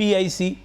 PIC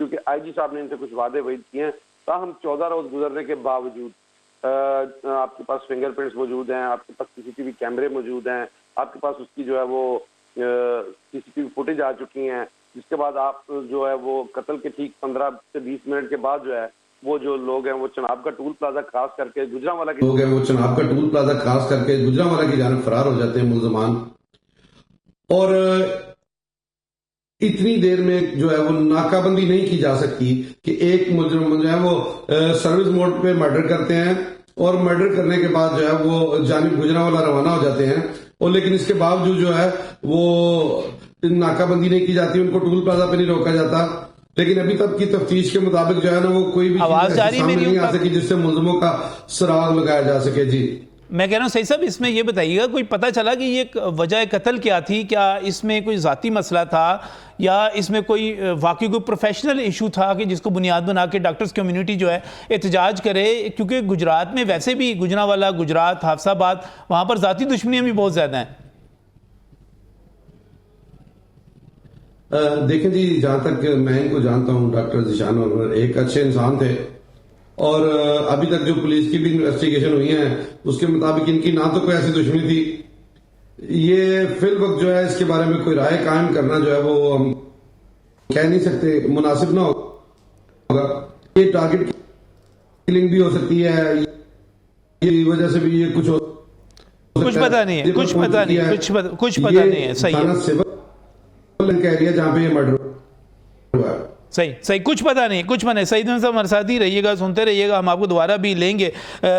کیونکہ آئی جی صاحب نے ان سے کچھ وعدے وعید کیے ہیں. تاہم 14 روز گزرنے کے باوجود آپ کے پاس فنگر پرنٹس موجود ہیں, آپ کے پاس سی سی ٹی وی کیمرے موجود ہیں, آپ کے پاس اس کی جو ہے وہ سی سی ٹی وی فوٹیج آ چکی ہیں, جس کے بعد آپ جو ہے وہ قتل کے ٹھیک 15 سے 20 منٹ کے بعد جو ہے وہ جو لوگ ہیں وہ چناب کا ٹول پلازا کراس کر کے گجرانوالہ کی لوگ ہیں وہ چناب کا ٹول پلازا کراس کر کے گجرانوالہ کی جانب فرار ہو جاتے ہیں ملزمان. اور اتنی دیر میں جو ہے وہ ناکہ بندی نہیں کی جا سکتی کہ ایک مجرم جو ہے وہ سروس موڈ پہ مرڈر کرتے ہیں اور مرڈر کرنے کے بعد جو ہے وہ جانب گجرانوالہ روانہ ہو جاتے ہیں, اور لیکن اس کے باوجود جو ہے وہ ناکہ بندی نہیں کی جاتی, ان کو ٹول پلازا پہ نہیں روکا جاتا. لیکن ابھی تک کی تفتیش کے مطابق جو ہے نا وہ کوئی بھی چیز سامنے نہیں آ سکی جس سے ملزموں کا سراغ لگایا جا سکے. جی میں کہہ رہا ہوں سعید صاحب, اس میں یہ بتائیے گا کوئی پتہ چلا کہ یہ وجہ قتل کیا تھی؟ کیا اس میں کوئی ذاتی مسئلہ تھا یا اس میں کوئی واقعی کوئی پروفیشنل ایشو تھا کہ جس کو بنیاد بنا کے ڈاکٹرز کمیونٹی جو ہے احتجاج کرے؟ کیونکہ گجرات میں ویسے بھی گجرانوالہ, گجرات, حافظ آباد, وہاں پر ذاتی دشمنیاں بھی بہت زیادہ ہیں. دیکھیں جی, جہاں تک میں ان کو جانتا ہوں ڈاکٹر ذیشان انور ایک اچھے انسان تھے, اور ابھی تک جو پولیس کی بھی انویسٹیگیشن ہوئی ہیں اس کے مطابق ان کی نہ تو کوئی ایسی دشمنی تھی. یہ فی الوقت جو ہے اس کے بارے میں کوئی رائے قائم کرنا جو ہے وہ ہم کہہ نہیں سکتے, مناسب نہ ہوگا. یہ ٹارگٹ کلنگ بھی ہو سکتی ہے, یہ وجہ سے بھی یہ کچھ پتہ نہیں ہے, کچھ پتہ نہیں ہے. صحیح کا ایریا جہاں پہ یہ مرڈر ہوا ہے. صحیح کچھ پتہ نہیں, کچھ پتہ نہیں. سعید صاحب ہمارے ساتھ ہی رہیے گا, سنتے رہیے گا, ہم آپ کو دوبارہ بھی لیں گے.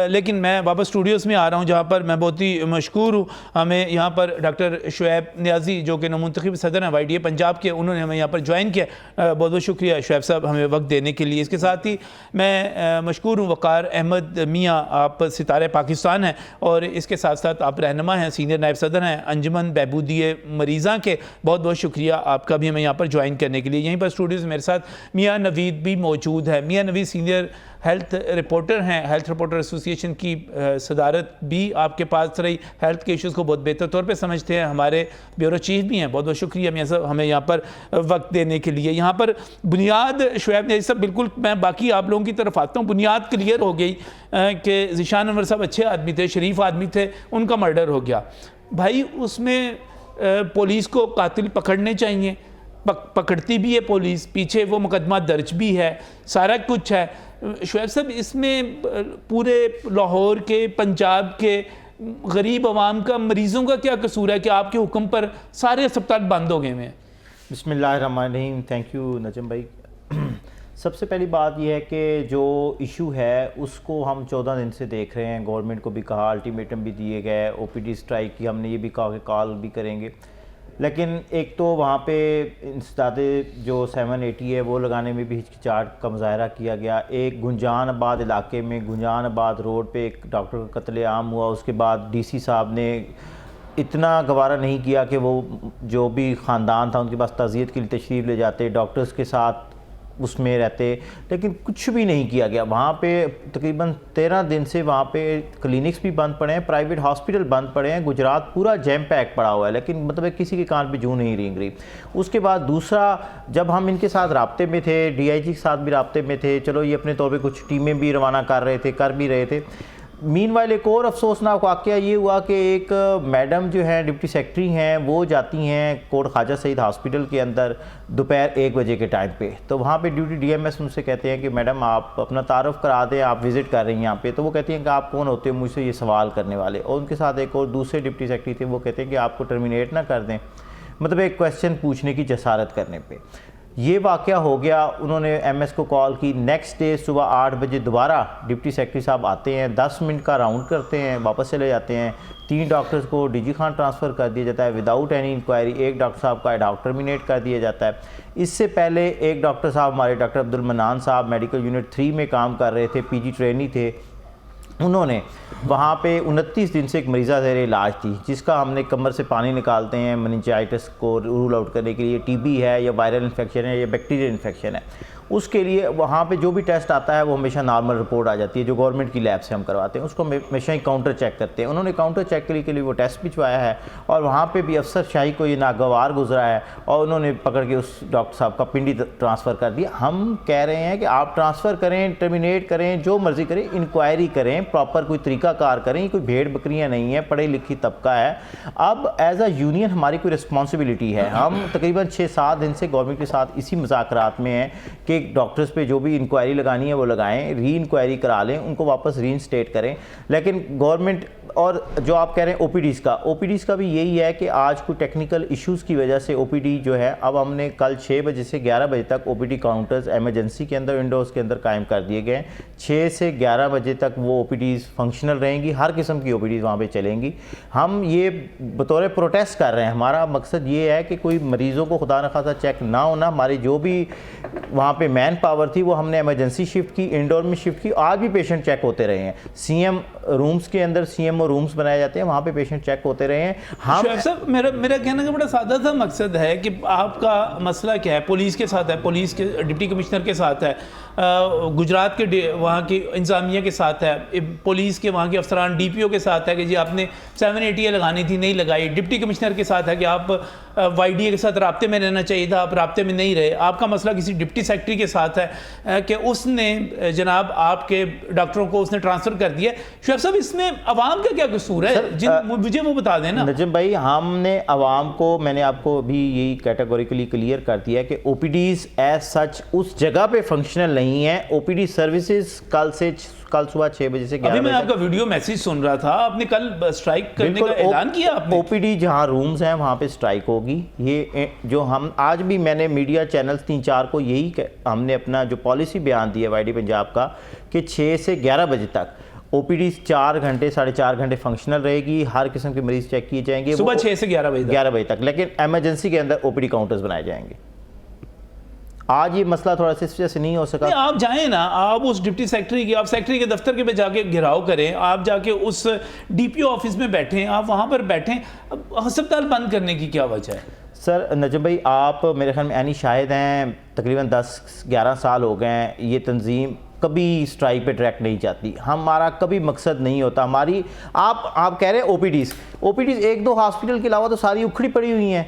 لیکن میں واپس اسٹوڈیوز میں آ رہا ہوں جہاں پر میں بہت ہی مشکور ہوں. ہمیں یہاں پر ڈاکٹر شعیب نیازی جو کہ نومنتخب صدر ہیں YDA پنجاب کے, انہوں نے ہمیں یہاں پر جوائن کیا. بہت بہت شکریہ شعیب صاحب ہمیں وقت دینے کے لیے. اس کے ساتھ ہی میں مشکور ہوں وقار احمد میاں, آپ ستارہ پاکستان ہیں اور اس کے ساتھ ساتھ آپ رہنما ہیں, سینئر نائب صدر ہیں انجمن بہبودی مریضاں کے. بہت بہت شکریہ آپ کا بھی ہمیں یہاں پر جوائن کرنے کے لیے. یہیں پر اسٹوڈیوز میرے ساتھ میاں نوید بھی موجود ہے. میاں نوید سینئر ہیلتھ رپورٹر ہیں, ہیلتھ رپورٹر ایسوسی ایشن کی صدارت بھی آپ کے پاس رہی, ہیلتھ کے ایشوز کو بہت بہتر طور پہ سمجھتے ہیں, ہمارے بیورو چیف بھی ہیں. بہت بہت شکریہ میاں صاحب ہمیں یہاں پر وقت دینے کے لیے. یہاں پر بنیاد شعیب نے سب بالکل, میں باقی آپ لوگوں کی طرف آتا ہوں, بنیاد کلیئر ہو گئی کہ ذیشان انور صاحب اچھے آدمی تھے, شریف آدمی تھے, ان کا مرڈر ہو گیا. بھائی اس میں پولیس کو قاتل پکڑنے چاہیے, پکڑتی بھی ہے پولیس, پیچھے وہ مقدمہ درج بھی ہے, سارا کچھ ہے. شعیب صاحب اس میں پورے لاہور کے, پنجاب کے غریب عوام کا, مریضوں کا کیا قصور ہے کہ آپ کے حکم پر سارے اسپتال بند ہو گئے ہیں؟ بسم اللہ الرحمن الرحیم. تھینک یو نجم بھائی. سب سے پہلی بات یہ ہے کہ جو ایشو ہے اس کو ہم 14 دن سے دیکھ رہے ہیں. گورنمنٹ کو بھی کہا, الٹیمیٹم بھی دیے گئے, OPD سٹرائک کی ہم نے یہ بھی کہا کہ کال بھی کریں گے, لیکن ایک تو وہاں پہ انسداد جو 780 ہے وہ لگانے میں بھی ہچکچاہٹ کا مظاہرہ کیا گیا. ایک گنجان آباد علاقے میں, گنجان آباد روڈ پہ ایک ڈاکٹر کا قتل عام ہوا, اس کے بعد DC صاحب نے اتنا گوارہ نہیں کیا کہ وہ جو بھی خاندان تھا ان کے پاس تعزیت کے لیے تشریف لے جاتے, ڈاکٹرز کے ساتھ اس میں رہتے, لیکن کچھ بھی نہیں کیا گیا. وہاں پہ تقریباً 13 دن سے وہاں پہ کلینکس بھی بند پڑے ہیں, پرائیویٹ ہاسپٹل بند پڑے ہیں. گجرات پورا جیم پیک پڑا ہوا ہے, لیکن مطلب کسی کے کان پہ جوں نہیں رینگ رہی. اس کے بعد دوسرا, جب ہم ان کے ساتھ رابطے میں تھے, DIG کے ساتھ بھی رابطے میں تھے, چلو یہ اپنے طور پہ کچھ ٹیمیں بھی روانہ کر رہے تھے, کر بھی رہے تھے. مین وائل ایک اور افسوسناک واقعہ یہ ہوا کہ ایک میڈم جو ہیں ڈپٹی سیکٹری ہیں, وہ جاتی ہیں کوٹ خواجہ سعید ہاسپٹل کے اندر دوپہر 1 بجے کے ٹائم پہ. تو وہاں پہ ڈیوٹی DMS ان سے کہتے ہیں کہ میڈم آپ اپنا تعارف کرا دیں, آپ وزٹ کر رہی ہیں یہاں پہ. تو وہ کہتی ہیں کہ آپ کون ہوتے ہیں مجھ سے یہ سوال کرنے والے. اور ان کے ساتھ ایک اور دوسرے ڈپٹی سیکٹری تھے, وہ کہتے ہیں کہ آپ کو ٹرمینیٹ نہ کر دیں, مطلب ایک کویسچن پوچھنے کی جسارت کرنے پہ. یہ واقعہ ہو گیا. انہوں نے MS کو کال کی. نیکسٹ ڈے صبح 8 بجے دوبارہ ڈپٹی سیکٹری صاحب آتے ہیں, 10 منٹ کا راؤنڈ کرتے ہیں, واپس چلے جاتے ہیں. 3 ڈاکٹرز کو DG خان ٹرانسفر کر دیا جاتا ہے وداؤٹ اینی انکوائری. ایک ڈاکٹر صاحب کا ایڈ ٹرمینیٹ کر دیا جاتا ہے. اس سے پہلے ایک ڈاکٹر صاحب ہمارے ڈاکٹر عبد المنان صاحب میڈیکل یونٹ 3 میں کام کر رہے تھے, PG ٹرینی تھے. انہوں نے وہاں پہ 29 دن سے ایک مریضہ زیر علاج تھی, جس کا ہم نے کمر سے پانی نکالتے ہیں مننجائٹس کو رول آؤٹ کرنے کے لیے, TB ہے یا وائرل انفیکشن ہے یا بیکٹیریل انفیکشن ہے. اس کے لیے وہاں پہ جو بھی ٹیسٹ آتا ہے وہ ہمیشہ نارمل رپورٹ آ جاتی ہے جو گورنمنٹ کی لیب سے ہم کرواتے ہیں، اس کو ہمیشہ ہی کاؤنٹر چیک کرتے ہیں۔ انہوں نے کاؤنٹر چیک کے لیے وہ ٹیسٹ بھجوایا ہے اور وہاں پہ بھی افسر شاہی کو یہ ناگوار گزرا ہے اور انہوں نے پکڑ کے اس ڈاکٹر صاحب کا پنڈی ٹرانسفر کر دیا۔ ہم کہہ رہے ہیں کہ آپ ٹرانسفر کریں، ٹرمینیٹ کریں، جو مرضی کریں، انکوائری کریں، پراپر کوئی طریقہ کار کریں، کوئی بھیڑ بکریاں نہیں ہیں، پڑھی لکھی طبقہ ہے۔ اب ایز اے یونین ہماری کوئی رسپانسبلٹی ہے، ہم تقریباً 6-7 دن سے گورنمنٹ کے ساتھ اسی مذاکرات میں ہیں کہ ڈاکٹرز پہ جو بھی انکوائری لگانی ہے وہ لگائیں، ری انکوائری کرا لیں، ان کو واپس ری انسٹیٹ کریں۔ لیکن گورنمنٹ اور جو آپ کہہ رہے ہیں او پی ڈیز کا بھی یہی ہے کہ آج کوئی ٹیکنیکل ایشوز کی وجہ سے او پی ڈی جو ہے اب ہم نے کل 6 بجے سے 11 بجے تک او پی ڈی کاؤنٹرز ایمرجنسی کے اندر ونڈوز کے اندر قائم کر دیے گئے ہیں۔ 6 سے 11 بجے تک وہ او پی ڈیز فنکشنل رہیں گی، ہر قسم کی او پی ڈیز وہاں پہ چلیں گی۔ ہم یہ بطور پروٹیسٹ کر رہے ہیں، ہمارا مقصد یہ ہے کہ کوئی مریضوں کو خدا نخواستہ چیک نہ ہونا۔ ہماری جو بھی وہاں پہ مین پاور تھی وہ ہم نے ایمرجنسی شفٹ کی، انڈور میں شفٹ کی، آج بھی پیشنٹ چیک ہوتے رہے ہیں۔ سی ایم رومز کے اندر سی ایم او رومز بنائے جاتے ہیں، وہاں پہ پیشنٹ چیک ہوتے رہے ہیں۔ ہم شعیب صاحب میرا کہنا کہ بڑا سادہ سا مقصد ہے کہ آپ کا مسئلہ کیا ہے؟ پولیس کے ساتھ ہے، پولیس کے ڈپٹی کمشنر کے ساتھ ہے، گجرات کے وہاں کی انتظامیہ کے ساتھ ہے، پولیس کے وہاں کے افسران ڈی پی او کے ساتھ ہے کہ جی آپ نے 780 لگانی تھی نہیں لگائی، ڈپٹی کمشنر کے ساتھ ہے کہ آپ وائی ڈی اے کے ساتھ رابطے میں رہنا چاہیے تھا، آپ رابطے میں نہیں رہے۔ آپ کا مسئلہ کسی ڈپٹی سیکٹری کے ساتھ ہے کہ اس نے جناب آپ کے ڈاکٹروں کو اس نے ٹرانسفر کر دیا۔ شعیب صاحب اس میں عوام کا کیا قصور ہے؟ مجھے وہ بتا دیں نا۔ نجم بھائی، ہم نے عوام کو، میں نے آپ کو بھی یہی کیٹیگوریکلی کلیئر کر دیا کہ او پی ڈیز ایز سچ اس جگہ پہ فنکشنل نہیں ہیں۔ او پی ڈی سروسز کل صبح 6 بجے سے 11 بجے ابھی میں آپ کا ویڈیو میسیج سن رہا تھا، آپ نے کل اسٹرائک کرنے کا اعلان کیا آپ نے۔ او پی ڈی جہاں رومز ہیں وہاں پہ اسٹرائک ہوگی۔ یہ جو ہم آج بھی میں نے میڈیا چینلز 3-4 کو یہی ہم نے اپنا جو پالیسی بیان دی ہے وائی ڈی پنجاب کا کہ 6 سے 11 بجے تک او پی ڈی 4 گھنٹے 4.5 گھنٹے فنکشنل رہے گی، ہر قسم کے مریض چیک کیے جائیں گے صبح 6 سے 11 بجے تک، لیکن ایمرجنسی کے اندر او پی ڈی کاؤنٹرز بنائے جائیں گے۔ آج یہ مسئلہ تھوڑا سا اس وجہ سے نہیں ہو سکا۔ آپ جائیں نا، آپ اس ڈپٹی سیکٹری کی، آپ سیکٹری کے دفتر کے پہ جا کے گھراؤ کریں، آپ جا کے اس ڈی پی او آفس میں بیٹھیں، آپ وہاں پر بیٹھیں۔ ہسپتال بند کرنے کی کیا وجہ ہے؟ سر نجم بھائی، آپ میرے خیال میں عینی شاہد ہیں، تقریباً 10-11 سال ہو گئے ہیں یہ تنظیم کبھی اسٹرائک پہ ٹریک نہیں جاتی، ہمارا کبھی مقصد نہیں ہوتا ہماری۔ آپ کہہ رہے ہیں او پی ڈیز 1-2 ہاسپٹل کے علاوہ تو ساری اکھڑی پڑی ہوئی ہیں،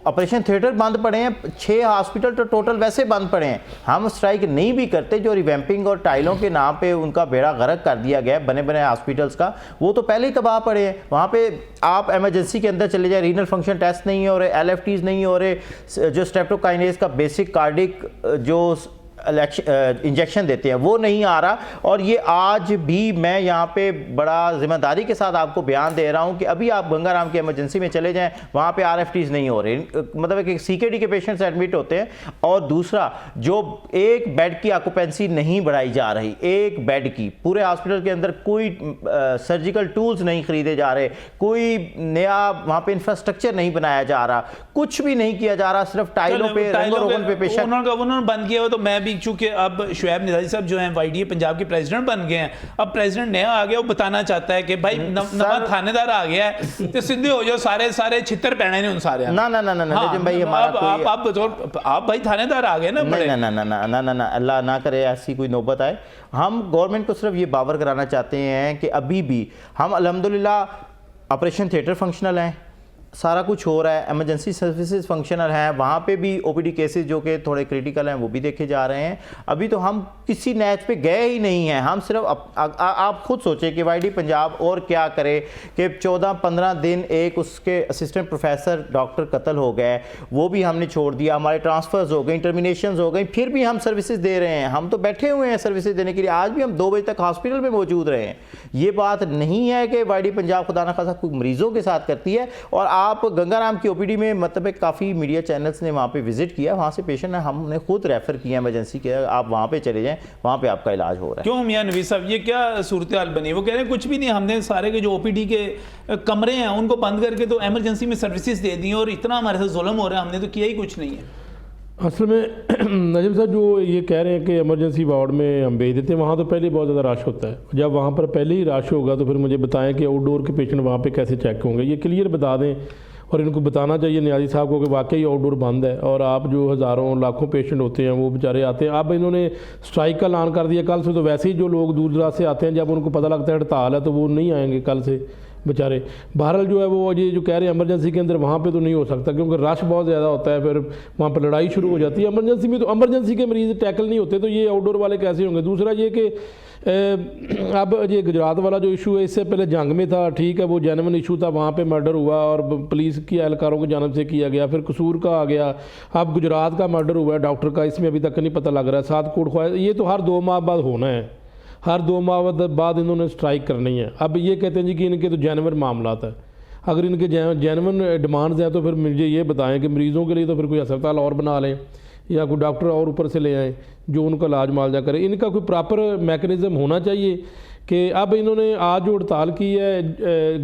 آپریشن تھیٹر بند پڑے ہیں، 6 ہاسپٹل تو ٹوٹل ویسے بند پڑے ہیں۔ ہم اسٹرائک نہیں بھی کرتے، جو ریویمپنگ اور ٹائلوں کے نام پہ ان کا بیڑا غرق کر دیا گیا بنے ہاسپٹلس کا، وہ تو پہلے ہی تباہ پڑے ہیں۔ وہاں پہ آپ ایمرجنسی کے اندر چلے جائیں، رینل فنکشن ٹیسٹ نہیں ہو رہے، ایل ایف ٹیز نہیں ہو رہے، جو اسٹریپٹوکائنیز کا بیسک کارڈک جو انجیکشن دیتے ہیں وہ نہیں آ رہا۔ اور یہ آج بھی میں یہاں پہ بڑا ذمہ داری کے ساتھ آپ کو بیان دے رہا ہوں کہ ابھی آپ گنگا رام کی ایمرجنسی میں چلے جائیں، وہاں پہ آر ایف ٹیز نہیں ہو رہے، مطلب کہ سی کے ڈی کے پیشنٹس ایڈمٹ ہوتے ہیں۔ اور دوسرا، جو ایک بیڈ کی آکوپینسی نہیں بڑھائی جا رہی، ایک بیڈ کی پورے ہاسپٹل کے اندر کوئی سرجیکل ٹولز نہیں خریدے جا رہے، کوئی نیا وہاں پہ انفراسٹرکچر نہیں بنایا جا رہا، کچھ بھی نہیں کیا جا رہا، صرف ٹائلوں پہ رنگ و روغن پہ پیشنٹ انہوں نے بند کیا ہوا۔ تو میں بھی چونکہ اب شعیب نظاری صاحب جو ہیں وائی ڈی اے پنجاب کے پریزیڈنٹ بن گئے ہیں، اب پریزیڈنٹ نیا آ گیا، وہ بتانا چاہتا ہے کہ بھائی نواں تھانے دار آ گیا ہے تو سیدھے ہو جاؤ، سارے چھتر پہنے ان سارے۔ نہ نجم بھائی، ہمارا آپ بھائی تھانے دار آ گئے نا۔ نہ اللہ نہ کرے ایسی کوئی نوبت آئے۔ ہم گورنمنٹ کو صرف یہ باور کرانا چاہتے ہیں کہ ابھی بھی ہم الحمدللہ آپریشن تھیٹر فنکشنل ہیں، سارا کچھ ہو رہا ہے، ایمرجنسی سروسز فنکشنل ہیں، وہاں پہ بھی او پی ڈی کیسز جو کہ تھوڑے کریٹیکل ہیں وہ بھی دیکھے جا رہے ہیں۔ ابھی تو ہم کسی نیچ پہ گئے ہی نہیں ہیں، ہم صرف آپ خود سوچیں کہ وائی ڈی پنجاب اور کیا کرے کہ 14-15 دن ایک اس کے اسسٹنٹ پروفیسر ڈاکٹر قتل ہو گئے، وہ بھی ہم نے چھوڑ دیا، ہمارے ٹرانسفرز ہو گئیں، ٹرمینیشنز ہو گئیں، پھر بھی ہم سروسز دے رہے ہیں۔ ہم تو بیٹھے ہوئے ہیں سروسز دینے کے لیے، آج بھی ہم 2 بجے تک ہاسپٹل میں موجود رہے ہیں۔ یہ بات نہیں ہے کہ وائی ڈی پنجاب خدا نخواستہ کوئی مریضوں کے ساتھ کرتی ہے۔ اور آپ گنگا رام کی او پی ڈی میں مطلب کافی میڈیا چینلز نے وہاں پہ وزٹ کیا، وہاں سے پیشنٹ ہم نے خود ریفر کیا ایمرجنسی کے، آپ وہاں پہ چلے جائیں، وہاں پہ آپ کا علاج ہو رہا ہے۔ کیوں میاں نویس صاحب، یہ کیا صورتحال بنی؟ وہ کہہ رہے ہیں کچھ بھی نہیں، ہم نے سارے کے جو او پی ڈی کے کمرے ہیں ان کو بند کر کے تو ایمرجنسی میں سروسز دے دی، اور اتنا ہمارے ساتھ ظلم ہو رہا ہے، ہم نے تو کیا ہی کچھ نہیں ہے۔ اصل میں نجم صاحب جو یہ کہہ رہے ہیں کہ ایمرجنسی وارڈ میں ہم بھیج دیتے ہیں، وہاں تو پہلے بہت زیادہ رش ہوتا ہے، جب وہاں پر پہلے ہی رش ہوگا تو پھر مجھے بتائیں کہ آؤٹ ڈور کے پیشنٹ وہاں پہ کیسے چیک ہوں گے، یہ کلیئر بتا دیں۔ اور ان کو بتانا چاہیے نیازی صاحب کو کہ واقعی آؤٹ ڈور بند ہے اور آپ جو ہزاروں لاکھوں پیشنٹ ہوتے ہیں وہ بیچارے آتے ہیں. اب انہوں نے اسٹرائک کا اعلان کر دیا کل سے, تو ویسے ہی جو لوگ دور دراز سے آتے ہیں جب ان کو پتہ لگتا ہے ہڑتال ہے تو وہ نہیں آئیں گے کل سے بیچارے. بہرحال جو ہے وہ یہ جو کہہ رہے ہیں ایمرجنسی کے اندر وہاں پہ تو نہیں ہو سکتا کیونکہ رش بہت زیادہ ہوتا ہے, پھر وہاں پہ لڑائی شروع ہو جاتی ہے. ایمرجنسی میں تو ایمرجنسی کے مریض ٹیکل نہیں ہوتے, تو یہ آؤٹ ڈور والے کیسے ہوں گے. دوسرا یہ کہ اب یہ گجرات والا جو ایشو ہے اس سے پہلے جنگ میں تھا, ٹھیک ہے وہ جینون ایشو تھا, وہاں پہ مرڈر ہوا اور پولیس کی اہلکاروں کی جانب سے کیا گیا, پھر قصور کا آ گیا, اب گجرات کا مرڈر ہوا ہے ڈاکٹر کا, اس میں ابھی تک نہیں پتہ لگ رہا ہے. 7 کوٹ خواہ یہ تو ہر 2 ماہ بعد ہونا ہے, ہر 2 ماہ بعد انہوں نے اسٹرائک کرنی ہے. اب یہ کہتے ہیں جی کہ ان کے تو جینون معاملات ہیں, اگر ان کے جینون ڈیمانڈز ہیں تو پھر مجھے یہ بتائیں کہ مریضوں کے لیے تو پھر کوئی ہسپتال اور بنا لیں یا کوئی ڈاکٹر اور اوپر سے لے آئیں جو ان کا علاج معالجہ کرے. ان کا کوئی پراپر میکنزم ہونا چاہیے کہ اب انہوں نے آج جو ہڑتال کی ہے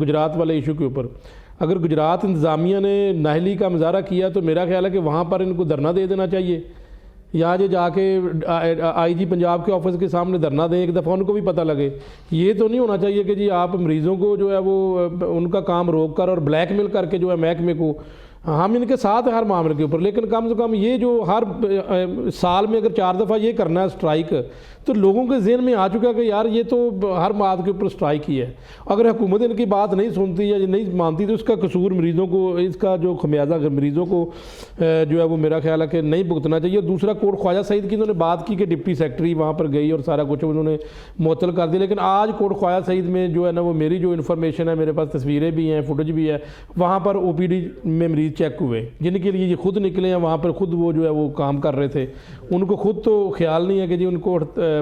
گجرات والے ایشو کے اوپر, اگر گجرات انتظامیہ نے نااہلی کا مظاہرہ کیا تو میرا خیال ہے کہ وہاں پر ان کو دھرنا دے دینا چاہیے, یا جا کے آئی جی پنجاب کے آفس کے سامنے دھرنا دیں, ایک دفعہ ان کو بھی پتہ لگے. یہ تو نہیں ہونا چاہیے کہ جی آپ مریضوں کو جو ہے وہ ان کا کام روک کر اور بلیک میل کر کے جو ہے محکمے کو, ہم ان کے ساتھ ہیں ہر معاملے کے اوپر, لیکن کم سے کم یہ جو ہر سال میں اگر 4 دفعہ یہ کرنا ہے اسٹرائک, تو لوگوں کے ذہن میں آ چکا کہ یار یہ تو ہر بات کے اوپر اسٹرائک ہی ہے. اگر حکومت ان کی بات نہیں سنتی یا نہیں مانتی تو اس کا قصور مریضوں کو, اس کا جو خمیازہ مریضوں کو جو ہے وہ میرا خیال ہے کہ نہیں بھگتنا چاہیے. اور دوسرا کوٹ خواجہ سعید کی انہوں نے بات کی کہ ڈپٹی سیکرٹری وہاں پر گئی اور سارا کچھ انہوں نے معطل کر دیا, لیکن آج کوٹ خواجہ سعید میں جو ہے نا وہ میری جو انفارمیشن ہے, میرے پاس تصویریں بھی ہیں, فوٹیج بھی ہے, وہاں پر او پی ڈی میں مریض چیک ہوئے جن کے لیے یہ خود نکلے ہیں, وہاں پر خود وہ جو ہے وہ کام کر رہے تھے. ان کو خود تو خیال نہیں ہے کہ جی ان کو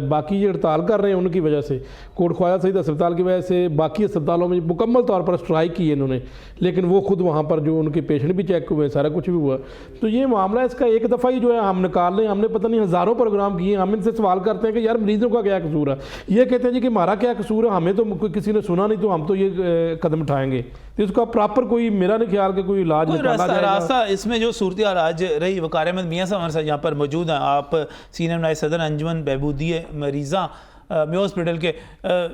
باقی یہ ہڑتال کر رہے ہیں ان کی وجہ سے, کوٹ خواجہ سعید اسپتال کی وجہ سے باقی اسپتالوں میں مکمل طور پر اسٹرائک کی ہے انہوں نے, لیکن وہ خود وہاں پر جو ان کے پیشنٹ بھی چیک ہوئے, سارا کچھ بھی ہوا. تو یہ معاملہ اس کا ایک دفعہ ہی جو ہے ہم نکال لیں, ہم نے پتہ نہیں ہزاروں پروگرام کیے, ہم ان سے سوال کرتے ہیں کہ یار مریضوں کا کیا قصور ہے, یہ کہتے ہیں جی کہ ہمارا کیا قصور ہے, ہمیں تو کسی نے سنا نہیں تو ہم تو یہ قدم اٹھائیں گے. تو اس کا پراپر کوئی میرا نہیں خیال کہ کوئی علاج نکالا جائے گا. اس میں جو صورتحال آج رہی, وقار احمد میاں صاحب ہمارے ساتھ یہاں پر موجود ہیں, آپ سینئر نائب صدر انجمن بہبودی مریضاں میو ہاسپٹل کے.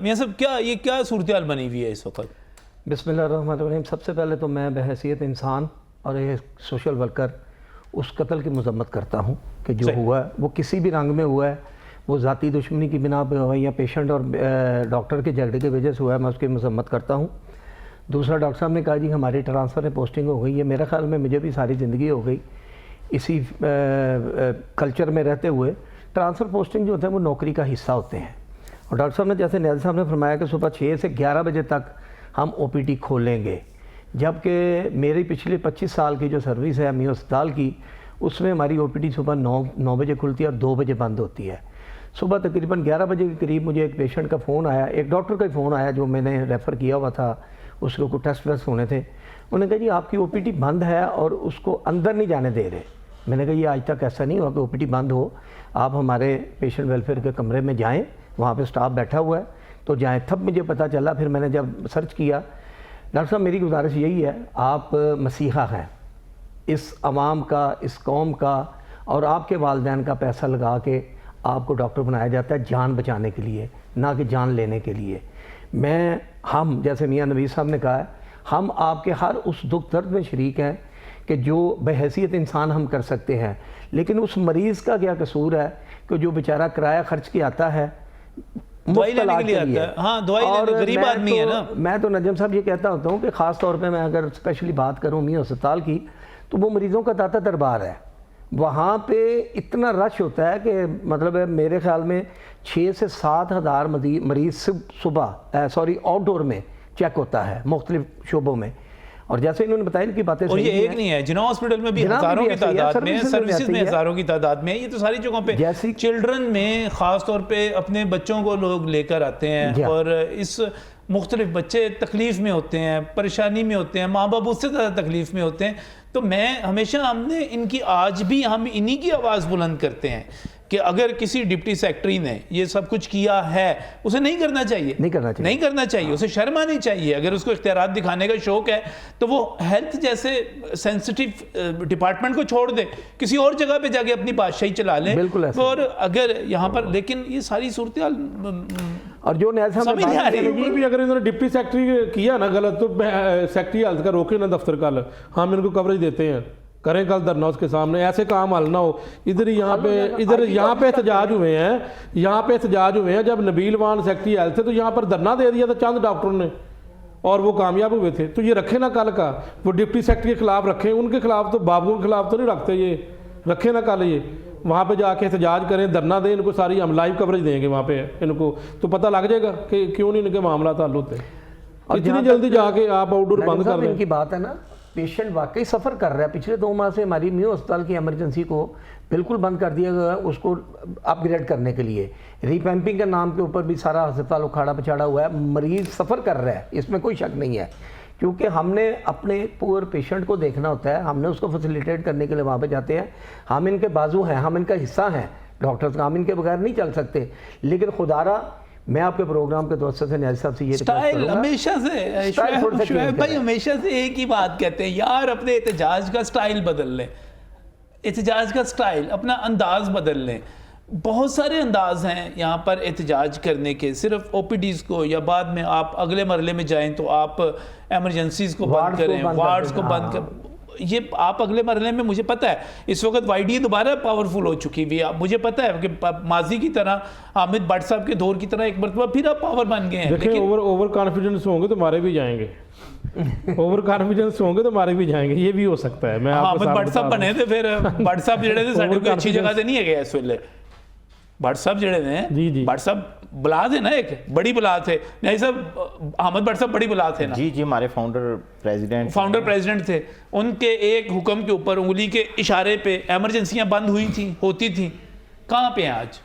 میاں صاحب کیا صورتحال بنی ہوئی ہے اس وقت؟ بسم اللہ الرحمن الرحیم. سب سے پہلے تو میں بحیثیت انسان اور ایک سوشل ورکر اس قتل کی مذمت کرتا ہوں کہ جو ہوا ہے وہ کسی بھی رنگ میں ہوا ہے, وہ ذاتی دشمنی کی بنا پہ ہوا ہے یا پیشنٹ اور ڈاکٹر کے جھگڑے کی وجہ سے ہوا ہے, میں اس کی مذمت کرتا ہوں. دوسرا ڈاکٹر صاحب نے کہا جی ہماری ٹرانسفر پوسٹنگ ہو گئی ہے. میرا خیال میں مجھے بھی ساری زندگی ہو گئی اسی کلچر میں رہتے ہوئے. ٹرانسفر پوسٹنگ جو ہوتے ہیں وہ نوکری کا حصہ ہوتے ہیں, اور ڈاکٹر صاحب نے جیسے نیازی صاحب نے فرمایا کہ صبح 6 سے 11 بجے تک ہم او پی ڈی کھولیں گے, جبکہ میری پچھلے 25 سال کی جو سروس ہے میو ہسپتال کی, اس میں ہماری او پی ڈی صبح 9 بجے کھلتی ہے اور 2 بجے بند ہوتی ہے. صبح تقریباً 11 بجے کے قریب مجھے ایک پیشنٹ کا فون آیا, ایک ڈاکٹر کا فون آیا جو میں نے ریفر کیا ہوا تھا, اس کو کوئی ٹیسٹ ویسٹ ہونے تھے. انہوں نے کہا جی آپ کی او پی ڈی بند ہے اور اس کو اندر نہیں جانے دے رہے. میں نے کہا یہ آج تک ایسا نہیں ہوا کہ او پی ڈی بند ہو, آپ ہمارے پیشنٹ ویلفیئر کے کمرے میں جائیں, وہاں پہ سٹاف بیٹھا ہوا ہے تو جائیں. تب مجھے پتہ چلا, پھر میں نے جب سرچ کیا. ڈاکٹر صاحب میری گزارش یہی ہے, آپ مسیحا ہیں, اس عوام کا, اس قوم کا اور آپ کے والدین کا پیسہ لگا کے آپ کو ڈاکٹر بنایا جاتا ہے جان بچانے کے لیے, نہ کہ جان لینے کے لیے. ہم جیسے میاں نویز صاحب نے کہا ہے, ہم آپ کے ہر اس دکھ درد میں شریک ہیں کہ جو بحیثیت انسان ہم کر سکتے ہیں, لیکن اس مریض کا کیا قصور ہے کہ جو بیچارہ کرایہ خرچ کے آتا ہے, دوائی لینے کے لیے آتا ہے. ہاں دوائی لینے, غریب آدمی ہے نا. میں تو نجم صاحب یہ کہتا ہوتا ہوں کہ خاص طور پہ میں اگر اسپیشلی بات کروں میو ہسپتال کی, تو وہ مریضوں کا داتا دربار ہے. وہاں پہ اتنا رش ہوتا ہے کہ مطلب ہے میرے خیال میں 6 سے 7 ہزار مریض صبح آؤٹ ڈور میں چیک ہوتا ہے مختلف شعبوں میں. اور جیسے انہوں نے بتایا ان کی باتیں اور یہ ایک نہیں ہے, جناح ہاسپٹل میں بھی ہزاروں کی تعداد میں, سروسز میں ہزاروں کی تعداد میں, یہ تو ساری جگہوں پہ چلڈرن میں خاص طور پہ اپنے بچوں کو لوگ لے کر آتے ہیں, اور اس مختلف بچے تکلیف میں ہوتے ہیں, پریشانی میں ہوتے ہیں, ماں باپ اس سے زیادہ تکلیف میں ہوتے ہیں. تو میں ہمیشہ, ہم نے ان کی, آج بھی ہم انہی کی آواز بلند کرتے ہیں کہ اگر کسی ڈپٹی سیکرٹری نے یہ سب کچھ کیا ہے اسے نہیں کرنا چاہیے, نہیں کرنا چاہیے, اسے شرم آنی چاہیے. اگر اس کو اختیارات دکھانے کا شوق ہے تو وہ ہیلتھ جیسے سینسٹیو ڈپارٹمنٹ کو چھوڑ دے, کسی اور جگہ پہ جا کے اپنی بادشاہی چلا لیں. اور اگر یہاں پر لیکن یہ ساری صورتحال اور جو سمجھ نہیں آ رہی. بھی اگر انہوں نے ڈپٹی سیکرٹری کیا نا غلط تو سیکرٹری ہیلتھ کا روکے نا دفتر کل, ہم ان کو کوریج دیتے ہیں, کریں کل دھرنا اس کے سامنے, ایسے کام حل نہ ہو. ادھر یہاں پہ احتجاج ہوئے ہیں, جب نبیل وان سیکرٹری ہیلتھ تھے تو یہاں پر دھرنا دے دیا تھا چند ڈاکٹروں نے اور وہ کامیاب ہوئے تھے. تو یہ رکھے نا کل کا, وہ ڈپٹی سیکرٹری کے خلاف رکھیں, ان کے خلاف تو بابو کے خلاف تو نہیں رکھتے, یہ رکھے نا کل, یہ وہاں پہ جا کے احتجاج کریں, دھرنا دیں, ان کو ساری ہم لائیو کوریج دیں گے وہاں پہ, ان کو تو پتہ لگ جائے گا کہ کیوں نہیں ان کے معاملات حل ہوتے. اور اتنی جلدی جا کے آپ آؤٹ ڈور بند کر دیں. ان کی بات ہے نا, پیشنٹ واقعی سفر کر رہا ہے. پچھلے 2 ماہ سے ہماری نیو ہسپتال کی ایمرجنسی کو بالکل بند کر دیا گیا اس کو اپ گریڈ کرنے کے لیے. ریپیمپنگ کے نام کے اوپر بھی سارا ہسپتال اکھاڑا پچھاڑا ہوا ہے. مریض سفر کر رہا ہے, اس میں کوئی شک نہیں ہے, کیونکہ ہم نے اپنے پور پیشنٹ کو دیکھنا ہوتا ہے, ہم نے اس کو فیسیلیٹیٹ کرنے کے لیے وہاں پہ جاتے ہیں. ہم ان کے بازو ہیں, ہم ان کا حصہ ہیں ڈاکٹرز کا, ہم ان کے بغیر نہیں چل سکتے. لیکن خدارہ میں آپ کے پروگرام کے دوست سے نیازی صاحب سے یہ سٹائل ہمیشہ سے شعیب بھائی ہمیشہ سے ایک ہی بات کہتے ہیں, یار اپنے احتجاج کا سٹائل بدل لیں, احتجاج کا سٹائل, اپنا انداز بدل لیں. بہت سارے انداز ہیں یہاں پر احتجاج کرنے کے, صرف او پی ڈیز کو, یا بعد میں آپ اگلے مرحلے میں جائیں تو آپ ایمرجنسیز کو بند کریں, وارڈز کو بند کریں. یہ آپ اگلے مرحلے میں, مجھے پتہ ہے اس وقت وائی ڈی دوبارہ پاورفل ہو چکی ہوئی ہے, مجھے پتہ ہے کہ ماضی کی طرح حامد بٹ صاحب کے دور کی طرح ایک مرتبہ پھر آپ پاور بن گئے ہیں. دیکھیں اوور کانفیڈنس ہوں گے تو مارے بھی جائیں گے, اوور کانفیڈنس ہوں گے تو مارے بھی جائیں گے, یہ بھی ہو سکتا ہے. میں حامد بٹ صاحب بنے تھے, پھر بٹ صاحب جڑے تھے ساڈے کوئی اچھی جگہ سے نہیں ہے گیا اس ویلے. بٹ صاحب جڑے نے, بٹ صاحب بلا تھے نا, ایک بڑی بلا تھے, نہیں صاحب احمد بٹ صاحب بڑی بلا تھے نا, جی ہمارے فاؤنڈر پریزیڈنٹ تھے. ان کے ایک حکم کے اوپر, انگلی کے اشارے پہ ایمرجنسیاں بند ہوتی تھیں. کہاں پہ ہیں آج؟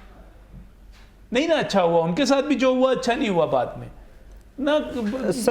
نہیں نا اچھا ہوا ان کے ساتھ بھی, جو ہوا اچھا نہیں ہوا بعد میں. نہ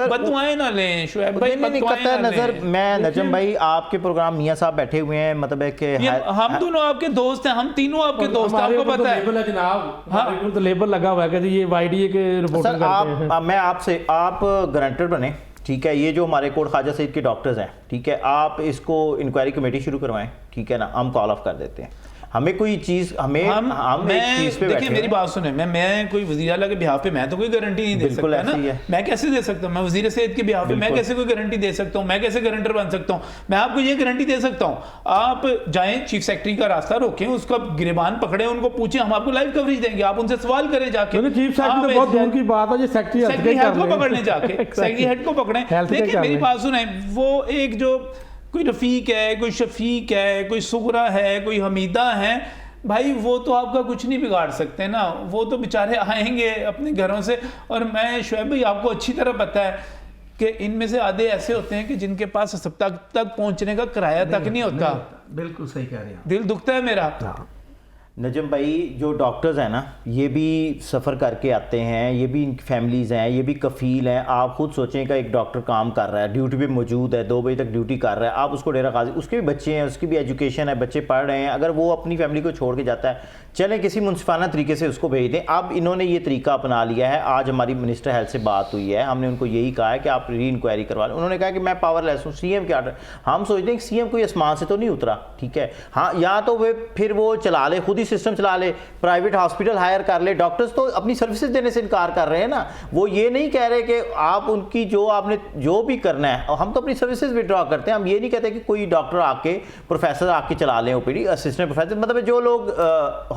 بدوائیں نہ لیں شعیب بھائی, بدوائیں نہ لیں. میں نجم بھائی آپ کے پروگرام میاں صاحب بیٹھے ہوئے ہیں, مطلب ہے کہ ہم دونوں آپ کے دوست ہیں, ہم تینوں آپ کے دوست ہیں, آپ کو پتہ ہے جناب, ہمارے کو تو لیبل لگا ہوا ہے کہ یہ وائی ڈی اے کے رپورٹنگ کرتے ہیں. میں آپ سے, آپ گارنٹر بنے, ٹھیک ہے, یہ جو ہمارے کوٹ خواجہ سعید کے ڈاکٹرز ہیں, ٹھیک ہے, آپ اس کو انکوائری کمیٹی شروع کروائیں, ٹھیک ہے نا, ہم کال آف کر دیتے ہیں. ہمیں کوئی چیز, ہم ایک چیز پہ دیکھیں میری بات سنیں, میں کوئی وزیر اعلیٰ کے بہاف پہ میں تو کوئی گارنٹی نہیں دے سکتا نا. میں کیسے دے سکتا ہوں, میں وزیر صحت کے بہاف پہ میں کیسے کوئی گارنٹی دے سکتا ہوں, میں کیسے گارنٹر بن سکتا ہوں. میں آپ کو یہ گارنٹی دے سکتا ہوں, آپ جائیں چیف سیکرٹری کا راستہ روکیں, اس کا گریبان پکڑیں, ان کو پوچھیں, ہم آپ کو لائیو کوریج دیں گے, آپ ان سے سوال کریں جا کے. چیف سیکرٹری بہت دور کی بات ہے, یہ سیکرٹری ہیڈ کو پکڑنے جا کے, سیکرٹری ہیڈ کو پکڑیں. دیکھیں میری بات سنیں, وہ ایک جو کوئی رفیق ہے, کوئی شفیق ہے, کوئی سغرا ہے, کوئی حمیدہ ہے, بھائی وہ تو آپ کا کچھ نہیں بگاڑ سکتے نا, وہ تو بیچارے آئیں گے اپنے گھروں سے. اور میں شعیب بھائی آپ کو اچھی طرح پتہ ہے کہ ان میں سے آدھے ایسے ہوتے ہیں کہ جن کے پاس ہسپتال تک پہنچنے کا کرایہ تک نہیں ہوتا. بالکل صحیح کہہ رہے ہیں, دل دکھتا ہے میرا. نجم بھائی جو ڈاکٹرز ہیں نا, یہ بھی سفر کر کے آتے ہیں, یہ بھی ان کی فیملیز ہیں, یہ بھی کفیل ہیں. آپ خود سوچیں کہ ایک ڈاکٹر کام کر رہا ہے, ڈیوٹی پہ موجود ہے, 2 بجے تک ڈیوٹی کر رہا ہے, آپ اس کو ڈیرہ غازی, اس کے بھی بچے ہیں, اس کی بھی ایجوکیشن ہے, بچے پڑھ رہے ہیں, اگر وہ اپنی فیملی کو چھوڑ کے جاتا ہے, چلیں کسی منصفانہ طریقے سے اس کو بھیج دیں. اب انہوں نے یہ طریقہ اپنا لیا ہے. آج ہماری منسٹر ہیلتھ سے بات ہوئی ہے, ہم نے ان کو یہی کہا ہے کہ آپ ری انکوائری کروا لیں. انہوں نے کہا کہ میں پاور لیس ہوں, سی ایم کے آرڈر. ہم سوچتے ہیں کہ سی ایم کوئی آسمان سے تو نہیں اترا, ٹھیک ہے, ہاں, یا تو وہ پھر وہ چلا لے, خود ہی سسٹم چلا لے, پرائیویٹ ہاسپٹل ہائر کر لے. ڈاکٹرز تو اپنی سروسز دینے سے انکار کر رہے ہیں نا, وہ یہ نہیں کہہ رہے کہ آپ ان کی جو آپ نے جو بھی کرنا ہے, ہم تو اپنی سروسز وڈرا کرتے ہیں. ہم یہ نہیں کہتے کہ کوئی ڈاکٹر آ کے, پروفیسر آ کے چلا لیں او پی ڈی, اسسٹنٹ پروفیسر, مطلب جو لوگ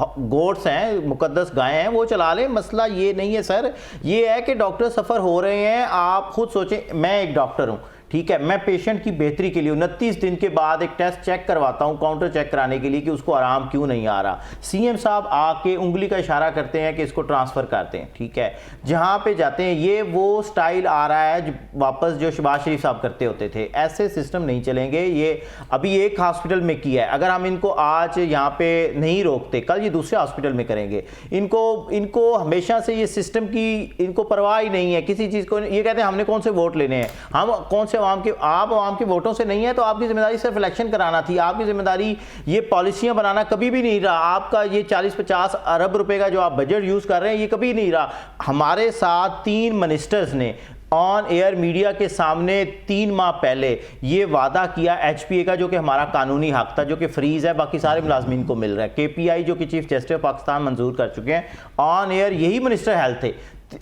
گوڈس ہیں, مقدس گائے ہیں, وہ چلا لیں. مسئلہ یہ نہیں ہے سر, یہ ہے کہ ڈاکٹر سفر ہو رہے ہیں. آپ خود سوچیں, میں ایک ڈاکٹر ہوں, ٹھیک ہے, میں پیشنٹ کی بہتری کے لیے 29 دن کے بعد ایک ٹیسٹ چیک کرواتا ہوں, کاؤنٹر چیک کرانے کے لیے کہ اس کو آرام کیوں نہیں آ رہا. سی ایم صاحب آ کے انگلی کا اشارہ کرتے ہیں کہ اس کو ٹرانسفر کرتے ہیں, ٹھیک ہے, جہاں پہ جاتے ہیں. یہ وہ سٹائل آ رہا ہے واپس جو شہباز شریف صاحب کرتے ہوتے تھے. ایسے سسٹم نہیں چلیں گے. یہ ابھی ایک ہاسپٹل میں کیا ہے, اگر ہم ان کو آج یہاں پہ نہیں روکتے, کل یہ دوسرے ہاسپٹل میں کریں گے. ان کو ہمیشہ سے یہ سسٹم کی ان کو پرواہ ہی نہیں ہے کسی چیز کو. یہ کہتے ہیں ہم نے کون سے ووٹ لینے ہیں, ہم کون سے آپ عوام کے ووٹوں سے نہیں ہے تو آپ کی ذمہ داری صرف الیکشن کرانا تھی. آپ کی ذمہ داری یہ پالیسیاں بنانا کبھی بھی نہیں رہا. آپ کا یہ 40-50 ارب روپے کا جو آپ بجٹ یوز کر رہے ہیں یہ کبھی نہیں رہا. ہمارے ساتھ 3 منسٹرز نے آن ایئر میڈیا کے سامنے 3 ماہ پہلے یہ وعدہ کیا ایچ پی اے کا، جو کہ ہمارا قانونی حق تھا، جو کہ فریز ہے، باقی سارے ملازمین کو مل رہا ہے. کے پی آئی جو کہ چیف جسٹس آف پاکستان منظور کر چکے ہیں، آن ایئر یہی منسٹر ہیلتھ تھے.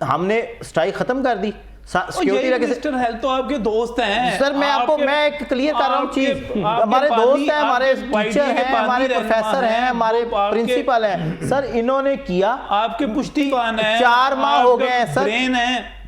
ہم نے اسٹرائک ختم کر دی. سیکورٹی منسٹر ہیلتھ تو آپ کے دوست ہیں سر. میں آپ کو میں ایک کلیئر کر رہا ہوں چیز. ہمارے دوست ہیں، ہمارے ٹیچر ہیں، ہمارے پروفیسر ہیں، ہمارے پرنسپل ہیں. سر انہوں نے کیا، آپ کے پشتی پان ہیں، 4 ماہ ہو گئے ہیں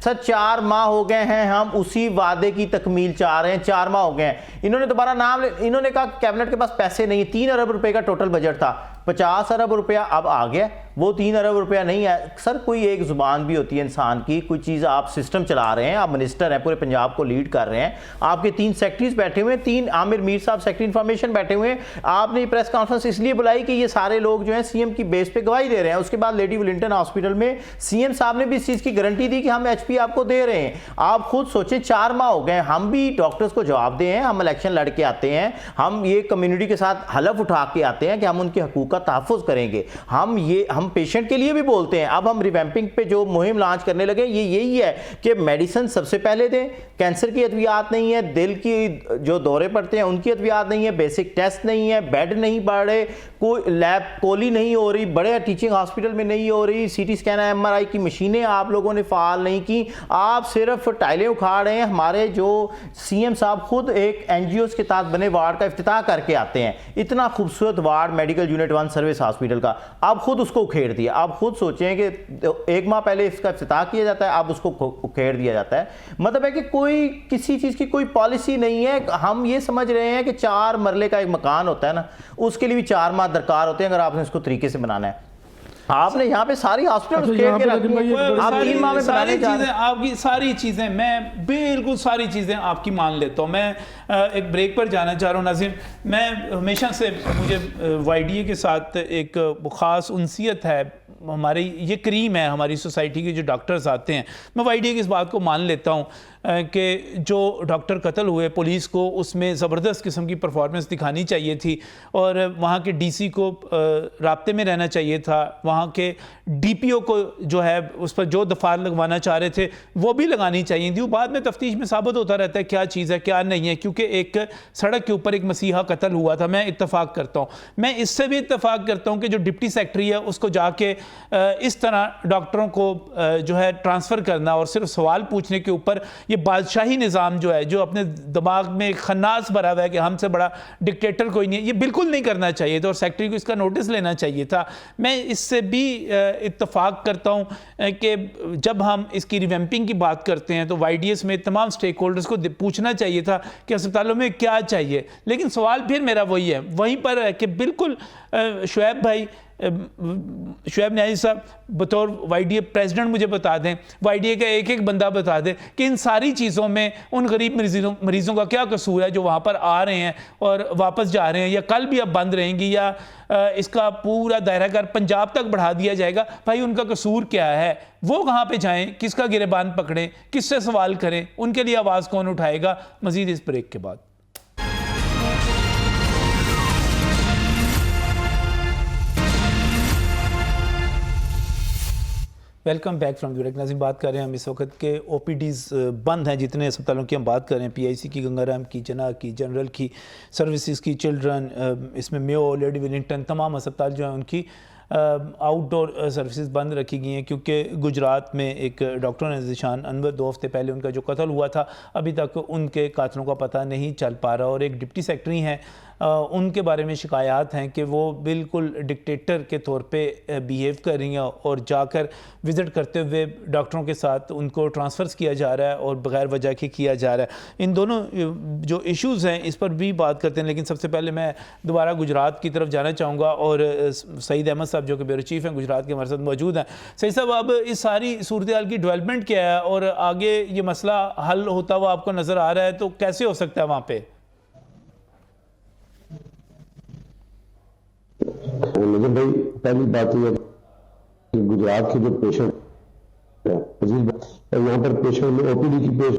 سر 4 ماہ ہو گئے ہیں. ہم اسی وعدے کی تکمیل چاہ رہے ہیں. 4 ماہ ہو گئے ہیں. انہوں نے دوبارہ انہوں نے کہا کیبنٹ کے پاس پیسے نہیں. 3 ارب روپے کا ٹوٹل بجٹ تھا. 50 ارب روپیہ اب آ گیا، وہ 3 ارب روپیہ نہیں ہے. سر کوئی ایک زبان بھی ہوتی ہے انسان کی. کوئی چیز آپ سسٹم چلا رہے ہیں، آپ منسٹر ہیں، پورے پنجاب کو لیڈ کر رہے ہیں. آپ کے 3 سیکٹریز بیٹھے ہوئے ہیں، 3 عامر میر صاحب سیکٹری انفارمیشن بیٹھے ہوئے ہیں. آپ نے پریس کانفرنس اس لیے بلائی کہ یہ سارے لوگ جو ہیں سی ایم کی بیس پہ گواہی دے رہے ہیں. اس کے بعد لیڈی ولنگٹن ہاسپٹل میں سی ایم صاحب نے بھی اس چیز کی گارنٹی دی کہ ہم ایچ پی آپ کو دے رہے ہیں. آپ خود سوچیں 4 ماہ ہو گئے. ہم بھی ڈاکٹرز کو جواب دے ہیں. ہم الیکشن لڑ کے آتے ہیں، ہم یہ کمیونٹی کے ساتھ حلف اٹھا کے آتے ہیں کہ ہم ان کے حقوق کا تحفظ کریں گے. ہم پیشنٹ کے لیے بھی بولتے ہیں. اب ہم ریویمپنگ پہ جو مہم لانچ کرنے لگے یہی ہے کہ میڈیسن سب سے پہلے دیں. کینسر کی ادویات نہیں ہے، دل کی جو دورے پڑتے ہیں ان کی ادویات نہیں ہے، بیسک ٹیسٹ نہیں ہے، بیڈ نہیں بڑھ رہے، کوئی لیب کولی نہیں ہو رہی، بڑے ٹیچنگ ہاسپٹل میں نہیں ہو رہی، C T scan M R I کی مشینیں آپ لوگوں نے فعال نہیں کی. آپ صرف ٹائلیں اکھاڑ رہے ہیں. ہمارے جو سی ایم صاحب خود ایک این جی اوز کے تحت بنے وارڈ کا افتتاح کر کے آتے ہیں. اتنا خوبصورت ward medical unit 1 service hospital کا، آپ خود اس کو اکھیڑ دیا. آپ خود سوچیں کہ 1 ماہ پہلے اس کا افتتاح کیا جاتا ہے، اب اس کو اکھیڑ دیا جاتا ہے. مطلب ہے کہ کوئی کسی چیز کی کوئی پالیسی نہیں ہے. ہم یہ سمجھ رہے ہیں کہ 4 مرلے کا ایک مکان ہوتا ہے نا، اس کے لیے بھی 4 ماہ درکار ہوتے ہیں اگر آپ نے اس کو طریقے سے بنانا ہے. آپ نے یہاں پہ ساری ہاسپٹل کھیڑ کے رکھی ہیں. آپ 3 ماہ میں بنانے جا رہے ہیں. آپ کی ساری چیزیں میں بالکل ساری چیزیں آپ کی مان لیتا ہوں. میں ایک بریک پر جانا چاہ رہا ہوں. ناظرین، میں ہمیشہ سے مجھے وائی ڈی اے کے ساتھ ایک خاص انسیت ہے. ہماری یہ کریم ہے ہماری سوسائٹی کے جو ڈاکٹرز آتے ہیں. میں وائی ڈی اے کی اس بات کو مان لیتا ہوں کہ جو ڈاکٹر قتل ہوئے، پولیس کو اس میں زبردست قسم کی پرفارمنس دکھانی چاہیے تھی، اور وہاں کے ڈی سی کو رابطے میں رہنا چاہیے تھا. وہاں کے ڈی پی او کو جو ہے اس پر جو دفعات لگوانا چاہ رہے تھے وہ بھی لگانی چاہیے تھی. وہ بعد میں تفتیش میں ثابت ہوتا رہتا ہے کیا چیز ہے کیا نہیں ہے، کیونکہ ایک سڑک کے اوپر ایک مسیحا قتل ہوا تھا. میں اتفاق کرتا ہوں. میں اس سے بھی اتفاق کرتا ہوں کہ جو ڈپٹی سیکٹری ہے اس کو جا کے اس طرح ڈاکٹروں کو جو ہے ٹرانسفر کرنا اور صرف سوال پوچھنے کے اوپر یہ بادشاہی نظام جو ہے، جو اپنے دماغ میں خناس بھرا ہوا ہے کہ ہم سے بڑا ڈکٹیٹر کوئی نہیں ہے، یہ بالکل نہیں کرنا چاہیے تھا اور سیکٹری کو اس کا نوٹس لینا چاہیے تھا. میں اس سے بھی اتفاق کرتا ہوں کہ جب ہم اس کی ریویمپنگ کی بات کرتے ہیں تو وائی ڈی ایس میں تمام سٹیک ہولڈرز کو پوچھنا چاہیے تھا کہ اسپتالوں میں کیا چاہیے. لیکن سوال پھر میرا وہی ہے، وہیں پر ہے کہ بالکل شعیب بھائی، شعیب نیازی صاحب بطور وائی ڈی اے پریزیڈنٹ مجھے بتا دیں، وائی ڈی اے کا ایک ایک بندہ بتا دیں کہ ان ساری چیزوں میں ان غریب مریضوں کا کیا قصور ہے جو وہاں پر آ رہے ہیں اور واپس جا رہے ہیں، یا کل بھی اب بند رہیں گی، یا اس کا پورا دائرہ کار پنجاب تک بڑھا دیا جائے گا. بھائی ان کا قصور کیا ہے؟ وہ کہاں پہ جائیں؟ کس کا گریبان پکڑیں؟ کس سے سوال کریں؟ ان کے لیے آواز کون اٹھائے گا؟ مزید اس بریک کے بعد. Welcome back from direct. ناظرین، بات کر رہے ہیں ہم اس وقت کے او پی ڈیز بند ہیں جتنے اسپتالوں کی ہم بات کر رہے ہیں، پی آئی سی کی، گنگا رام کی، جناح کی، جنرل کی، سروسز کی، چلڈرن، اس میں میو، لیڈی ولنگٹن، تمام اسپتال جو ہیں ان کی آؤٹ ڈور سروسز بند رکھی گئی ہیں کیونکہ گجرات میں ایک ڈاکٹر نے ذیشان انور 2 ہفتے پہلے ان کا جو قتل ہوا تھا، ابھی تک ان کے قاتلوں کا پتہ نہیں چل پا رہا. اور ایک ڈپٹی سیکٹری ہیں، ان کے بارے میں شکایات ہیں کہ وہ بالکل ڈکٹیٹر کے طور پہ بیہیو کر رہی ہیں اور جا کر وزٹ کرتے ہوئے ڈاکٹروں کے ساتھ ان کو ٹرانسفرز کیا جا رہا ہے اور بغیر وجہ کے کیا جا رہا ہے. ان دونوں جو ایشوز ہیں اس پر بھی بات کرتے ہیں، لیکن سب سے پہلے میں دوبارہ گجرات کی طرف جانا چاہوں گا اور سعید احمد صاحب جو کہ بیورو چیف ہیں گجرات کے ہمارے ساتھ موجود ہیں. سعید صاحب، اب اس ساری صورتحال کی ڈیولپمنٹ کیا ہے اور آگے یہ مسئلہ حل ہوتا ہوا آپ کو نظر آ رہا ہے تو کیسے ہو سکتا ہے وہاں پہ؟ نظر بھائی، پہلی بات یہ ہے کہ گجرات کے جو پیشنٹ یہاں پر پیشنٹ میں او پی ڈی کی پیش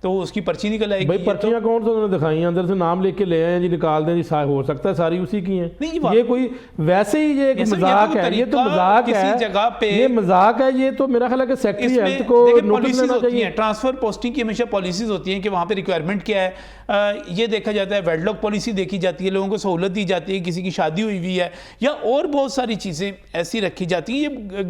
تو اس کی پرچی نکل آئے گی. بھائی پرچیاں کون سے انہوں نے دکھائی ہیں؟ اندر سے نام لکھ کے لے آئے ہیں جی, نکال دیں جی, ہو سکتا ہے ساری اسی کی ہیں. یہ کوئی ویسے ہی یہ ایک مذاق ہے, یہ تو مذاق ہے, یہ مذاق ہے. یہ تو میرا خیال ہے کہ سیکٹری ہیلتھ کو نوٹس لینا چاہیے. ٹرانسفر پوسٹنگ کی ہمیشہ پالیسیز ہوتی ہیں کہ وہاں پہ ریکوائرمنٹ کیا ہے, یہ دیکھا جاتا ہے. ویڈ لاک پالیسی دیکھی جاتی ہے, لوگوں کو سہولت دی جاتی ہے, کسی کی شادی ہوئی ہوئی ہے یا اور بہت ساری چیزیں ایسی رکھی جاتی ہیں. یہ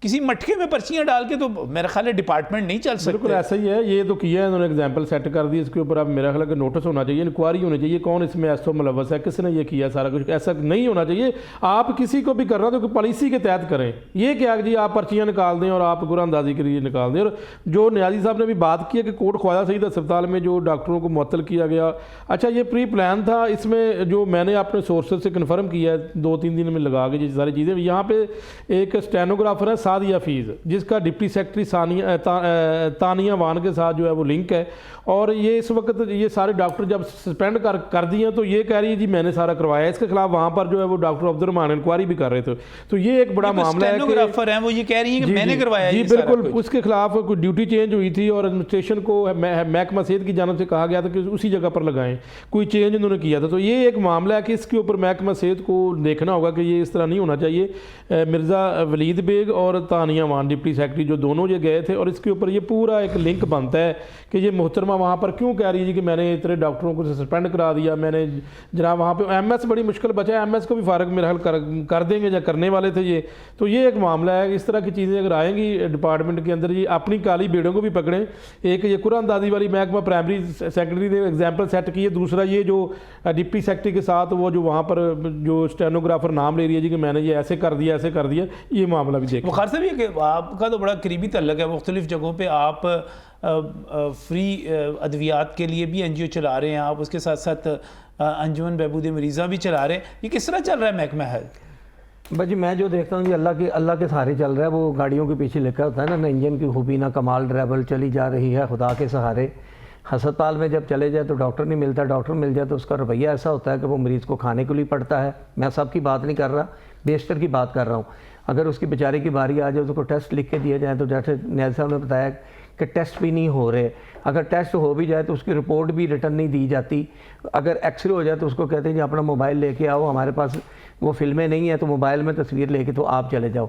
کسی مٹکے میں پرچیاں ڈال کے تو میرا خیال ہے ڈپارٹمنٹ نہیں چل سکتے. بالکل ایسا ہی ہے, یہ تو کیا ہے انہوں نے, ایگزامپل سیٹ کر دی. اس کے اوپر اب میرا خیال ہے کہ نوٹس ہونا چاہیے, انکوائری ہونی چاہیے, کون اس میں ایسا ملوث ہے, کس نے یہ کیا, سارا کچھ. ایسا نہیں ہونا چاہیے. آپ کسی کو بھی کر رہا تو پالیسی کے تحت کریں. یہ کیا جی آپ پرچیاں نکال دیں اور آپ قرآن اندازی کے لیے نکال دیں. اور جو نیازی صاحب نے بھی بات کی ہے کہ کوٹ خواجہ سعید اسپتال میں جو ڈاکٹروں کو معطل کیا گیا, اچھا یہ پری پلان تھا. اس میں جو میں نے اپنے سورسز سے کنفرم کیا ہے 2-3 دن میں لگا کے یہ ساری چیزیں. یہاں پہ ایک اسٹینوگرافر ہے سعدیہ حفیظ, جس کا ڈپٹی سیکرٹری تانیہ وان کے ساتھ جو ہے وہ لنک ہے. اور یہ اس وقت یہ سارے ڈاکٹر جب سسپینڈ کر دیے تو یہ کہہ رہی ہے جی میں نے سارا کروایا. اس کے خلاف وہاں پر جو ہے وہ ڈاکٹر عبد الرحمان انکوائری بھی کر رہے تھے. تو یہ ایک بڑا معاملہ ہے کہ وہ یہ کہہ رہی ہیں کہ میں نے کروایا. جی بالکل, اس کے خلاف کوئی ڈیوٹی چینج ہوئی تھی اور ایڈمنسٹریشن کو محکمہ صحت کی جانب سے کہا گیا تھا کہ اسی جگہ پر لگائیں, کوئی چینج انہوں نے کیا تھا. تو یہ ایک معاملہ ہے کہ اس کے اوپر محکمہ صحت کو دیکھنا ہوگا کہ یہ اس طرح نہیں ہونا چاہیے. مرزا ولید بیگ اور تانیہ وان ڈپٹی سیکرٹری جو دونوں یہ گئے تھے, اور اس کے اوپر یہ پورا ایک لنک بنتا ہے کہ یہ محترمہ وہاں پر کیوں کہہ رہی ہے جی کہ میں نے اتنے ڈاکٹروں کو سسپینڈ کرا دیا. میں نے جناب وہاں پہ ایم ایس بڑی مشکل بچا ہے, ایم ایس کو بھی فارغ میرا حل کر دیں گے یا کرنے والے تھے یہ. تو یہ ایک معاملہ ہے. اس طرح کی چیزیں اگر آئیں گی ڈپارٹمنٹ کے اندر, یہ اپنی کالی بیڑوں کو بھی پکڑیں. ایک یہ قرآن اندازی والی محکمہ پرائمری سیکرٹری نے ایگزامپل سیٹ کی ہے. دوسرا یہ جو ڈپٹی سیکرٹری کے ساتھ وہ جو وہاں پر جو اسٹینوگرافر نام لے رہی ہے جی کہ میں نے یہ ایسے کر دیا ایسے کر دیا, یہ معاملہ بھی دیکھیں. وقار صاحب یہ کہ آپ کا تو بڑا قریبی تعلق ہے, مختلف جگہوں پہ آپ فری ادویات کے لیے بھی این جی او چلا رہے ہیں, آپ اس کے ساتھ ساتھ انجمن بہبود مریضہ بھی چلا رہے ہیں. یہ کس طرح چل رہا ہے محکمہ ہیلتھ؟ بھائی جی میں جو دیکھتا ہوں جی اللہ کے سہارے چل رہا ہے. وہ گاڑیوں کے پیچھے لکھا ہوتا ہے نا انجن کی خوبی نہ کمال ڈرائیور چلی جا رہی ہے خدا کے سہارے. ہسپتال میں جب چلے جائے تو ڈاکٹر نہیں ملتا, ڈاکٹر مل جائے تو اس کا رویہ ایسا ہوتا ہے کہ وہ مریض کو کھانے کے لیے پڑتا ہے. میں سب کی بات نہیں کر رہا, بیشتر کی بات کر رہا ہوں. اگر اس کی بیچارے کی باری آ جائے اس کو ٹیسٹ لکھ کے دیا جائے تو جیسے نیاز صاحب نے بتایا کہ ٹیسٹ بھی نہیں ہو رہے. اگر ٹیسٹ ہو بھی جائے تو اس کی رپورٹ بھی ریٹرن نہیں دی جاتی. اگر ایکس رے ہو جائے تو اس کو کہتے ہیں جی اپنا موبائل لے کے آؤ, ہمارے پاس وہ فلمیں نہیں ہیں تو موبائل میں تصویر لے کے تو آپ چلے جاؤ.